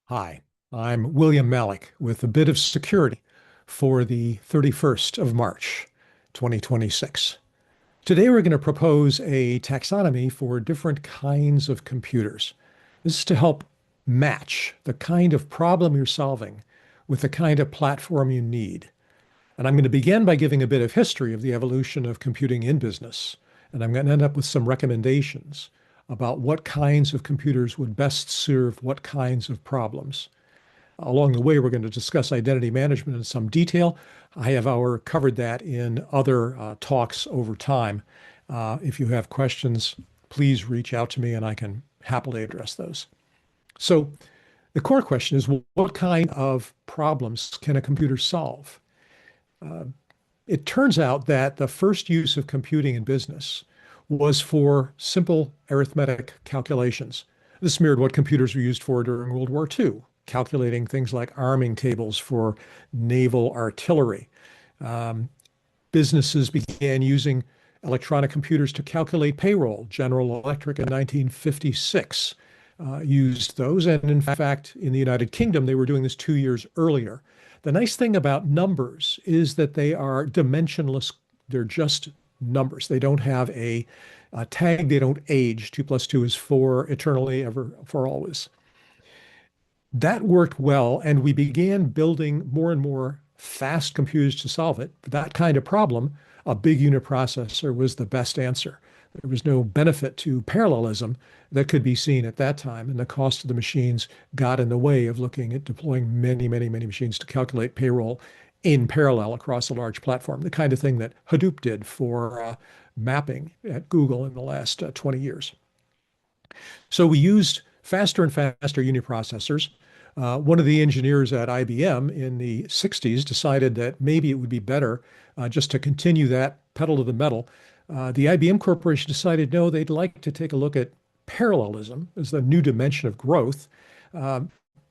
Hi, I'm William Malik with a bit of security for the 31st of March, 2026. Today, we're going to propose a taxonomy for different kinds of computers. This is to help match the kind of problem you're solving with the kind of platform you need. And I'm going to begin by giving a bit of history of the evolution of computing in business. And I'm going to end up with some recommendations about what kinds of computers would best serve what kinds of problems. Along the way, we're going to discuss identity management in some detail. I have covered that in other talks over time. If you have questions, please reach out to me and I can happily address those. So the core question is, what kind of problems can a computer solve? It turns out that the first use of computing in business was for simple arithmetic calculations. This mirrored what computers were used for during World War II, calculating things like arming tables for naval artillery. Businesses began using electronic computers to calculate payroll. General Electric in 1956 used those. And in fact, in the United Kingdom, they were doing this 2 years earlier. The nice thing about numbers is that they are dimensionless. They're just numbers. They don't have a tag. They don't age. 2 plus 2 is 4 eternally, ever, for always. That worked well, and we began building more and more fast computers to solve it. For that kind of problem, a big uniprocessor was the best answer. There was no benefit to parallelism that could be seen at that time, and the cost of the machines got in the way of looking at deploying many, many, many machines to calculate payroll in parallel across a large platform, the kind of thing that Hadoop did for mapping at Google in the last 20 years. So we used faster and faster uniprocessors. One of the engineers at IBM in the 60s decided that maybe it would be better just to continue that pedal to the metal. The IBM Corporation decided no, they'd like to take a look at parallelism as the new dimension of growth.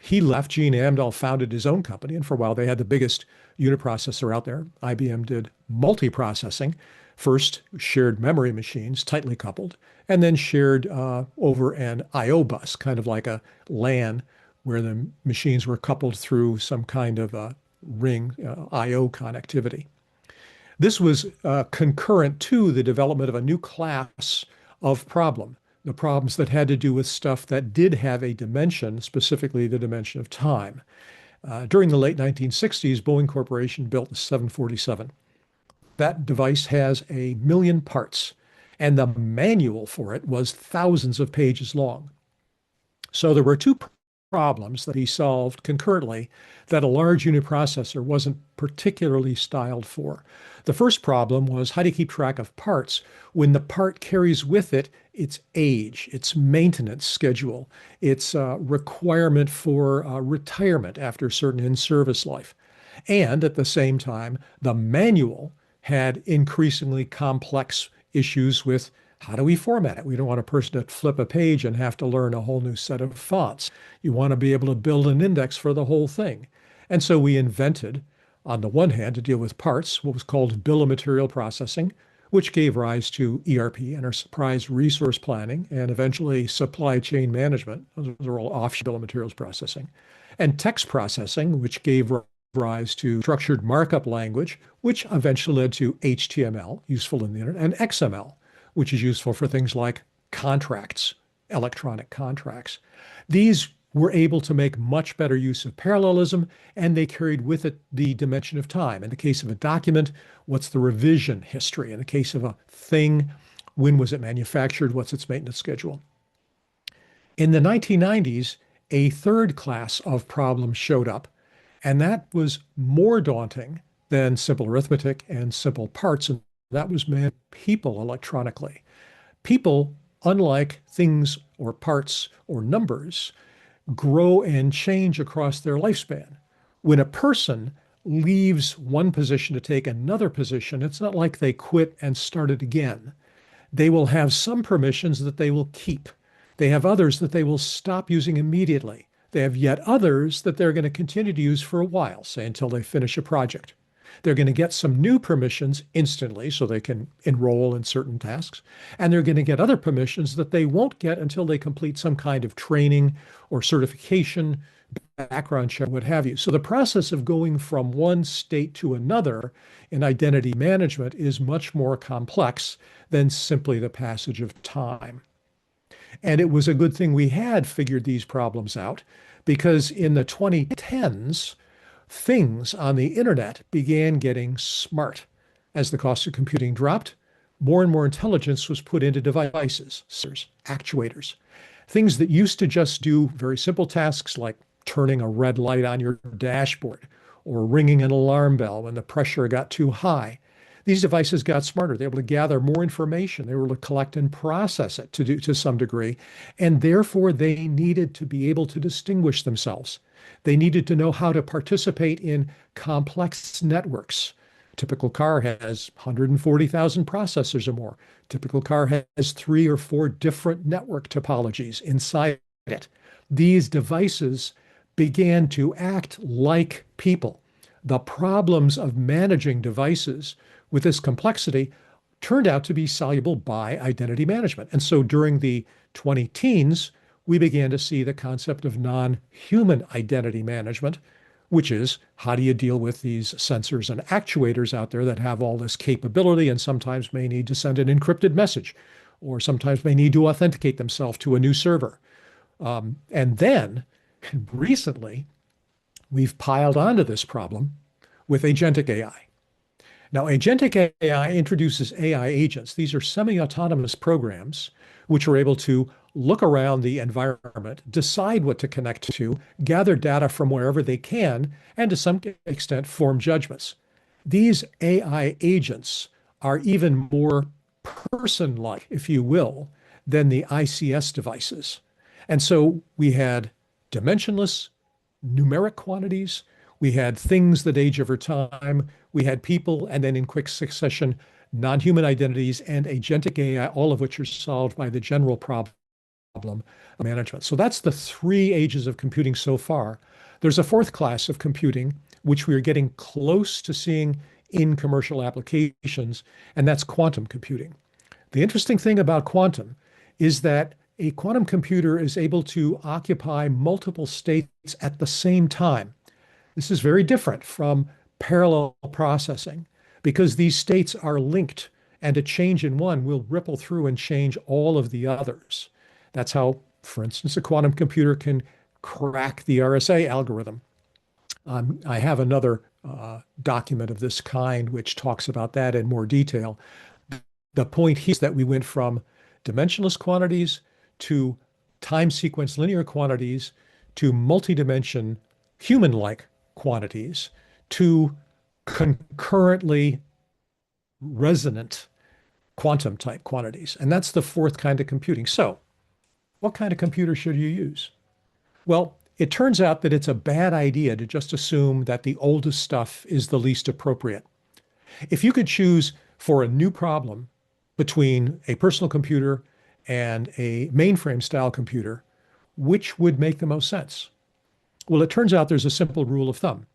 He left. Gene Amdahl founded his own company, and for a while they had the biggest uniprocessor out there. IBM did multiprocessing. First, shared memory machines, tightly coupled, and then shared over an I/O bus, kind of like a LAN, where the machines were coupled through some kind of a ring I/O connectivity. This was concurrent to the development of a new class of problem, the problems that had to do with stuff that did have a dimension, specifically the dimension of time. During the late 1960s, Boeing Corporation built the 747. That device has 1 million parts, and the manual for it was thousands of pages long. So there were two problems that he solved concurrently that a large uniprocessor wasn't particularly styled for. The first problem was how do you keep track of parts when the part carries with it its age, its maintenance schedule, its requirement for retirement after a certain in-service life. And at the same time, the manual had increasingly complex issues with how do we format it? We don't want a person to flip a page and have to learn a whole new set of fonts. You want to be able to build an index for the whole thing. And so we invented, on the one hand, to deal with parts, what was called bill of material processing, which gave rise to ERP, enterprise resource planning, and eventually supply chain management. Those are all offshoot bill of materials processing. And text processing, which gave rise to structured markup language, which eventually led to HTML, useful in the internet, and XML, which is useful for things like contracts, electronic contracts. These were able to make much better use of parallelism, and they carried with it the dimension of time. In the case of a document, what's the revision history? In the case of a thing, when was it manufactured? What's its maintenance schedule? In the 1990s, a third class of problems showed up, and that was more daunting than simple arithmetic and simple parts. And that was manage people electronically. People, unlike things or parts or numbers, grow and change across their lifespan. When a person leaves one position to take another position, it's not like they quit and start it again. They will have some permissions that they will keep. They have others that they will stop using immediately. They have yet others that they're going to continue to use for a while, say until they finish a project. They're going to get some new permissions instantly so they can enroll in certain tasks. And they're going to get other permissions that they won't get until they complete some kind of training or certification, background check, what have you. So the process of going from one state to another in identity management is much more complex than simply the passage of time. And it was a good thing we had figured these problems out because in the 2010s, things on the internet began getting smart. As the cost of computing dropped, more and more intelligence was put into devices, sensors, actuators, things that used to just do very simple tasks like turning a red light on your dashboard or ringing an alarm bell when the pressure got too high. These devices got smarter. They were able to gather more information. They were able to collect and process it to some degree. And therefore, they needed to be able to distinguish themselves. They needed to know how to participate in complex networks. Typical car has 140,000 processors or more. Typical car has 3 or 4 different network topologies inside it. These devices began to act like people. The problems of managing devices with this complexity turned out to be soluble by identity management. And so during the 2010s, we began to see the concept of non-human identity management, which is how do you deal with these sensors and actuators out there that have all this capability and sometimes may need to send an encrypted message or sometimes may need to authenticate themselves to a new server. And then recently, we've piled onto this problem with agentic AI. Now, agentic AI introduces AI agents. These are semi-autonomous programs which are able to look around the environment, decide what to connect to, gather data from wherever they can, and to some extent form judgments. These AI agents are even more person-like, if you will, than the ICS devices. And so we had dimensionless numeric quantities. We had things that age over time. We had people, and then in quick succession, non-human identities and agentic AI, all of which are solved by the general problem of management. So that's the 3 ages of computing so far. There's a 4th class of computing, which we are getting close to seeing in commercial applications, and that's quantum computing. The interesting thing about quantum is that a quantum computer is able to occupy multiple states at the same time. This is very different from parallel processing because these states are linked and a change in one will ripple through and change all of the others. That's how, for instance, a quantum computer can crack the RSA algorithm. I have another document of this kind which talks about that in more detail. The point here is that we went from dimensionless quantities to time sequence linear quantities to multi-dimension human-like quantities to concurrently resonant quantum type quantities. And that's the 4th kind of computing. So what kind of computer should you use? Well, it turns out that it's a bad idea to just assume that the oldest stuff is the least appropriate. If you could choose for a new problem between a personal computer and a mainframe style computer, which would make the most sense? Well, it turns out there's a simple rule of thumb.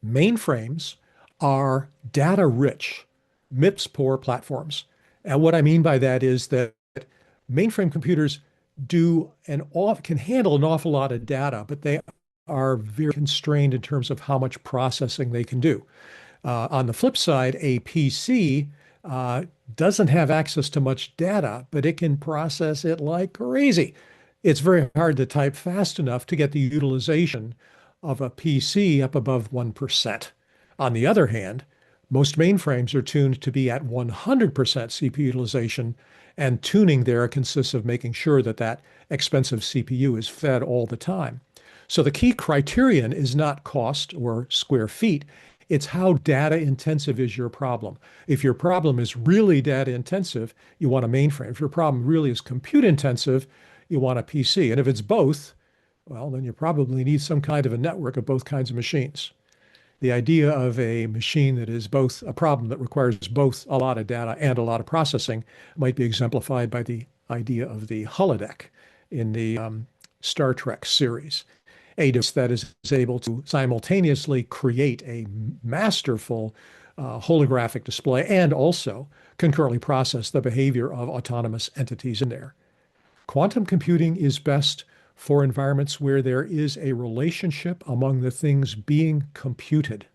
Mainframes are data rich, MIPS poor platforms. And what I mean by that is that mainframe computers can handle an awful lot of data, but they are very constrained in terms of how much processing they can do. On the flip side, a PC doesn't have access to much data, but it can process it like crazy. It's very hard to type fast enough to get the utilization of a PC up above 1%. On the other hand, most mainframes are tuned to be at 100% CPU utilization, and tuning there consists of making sure that that expensive CPU is fed all the time. So the key criterion is not cost or square feet, it's how data intensive is your problem. If your problem is really data intensive, you want a mainframe. If your problem really is compute intensive, you want a PC. And if it's both, well, then you probably need some kind of a network of both kinds of machines. The idea of a machine that is both a problem that requires both a lot of data and a lot of processing might be exemplified by the idea of the holodeck in the Star Trek series. a device that is able to simultaneously create a masterful holographic display and also concurrently process the behavior of autonomous entities in there. Quantum computing is best for environments where there is a relationship among the things being computed.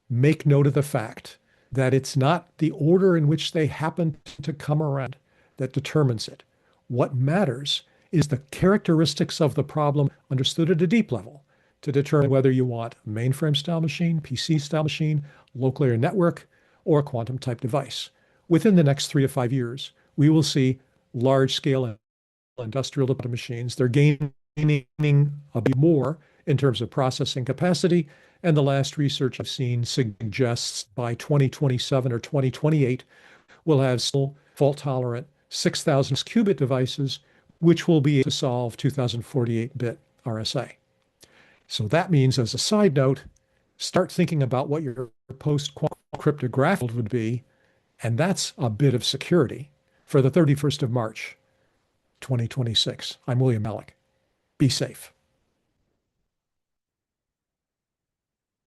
Make note of the fact that it's not the order in which they happen to come around that determines it. What matters is the characteristics of the problem understood at a deep level to determine whether you want a mainframe style machine, PC style machine, local area network, or a quantum type device. Within the next 3 to 5 years, we will see large scale industrial deployment machines. They're gaining a bit more in terms of processing capacity. And the last research I've seen suggests by 2027 or 2028, we'll have still fault tolerant 6,000 qubit devices, which will be able to solve 2048-bit RSA. So that means, as a side note, start thinking about what your post-quantum cryptographic would be, and that's a bit of security for the 31st of March, 2026. I'm William Malik. Be safe.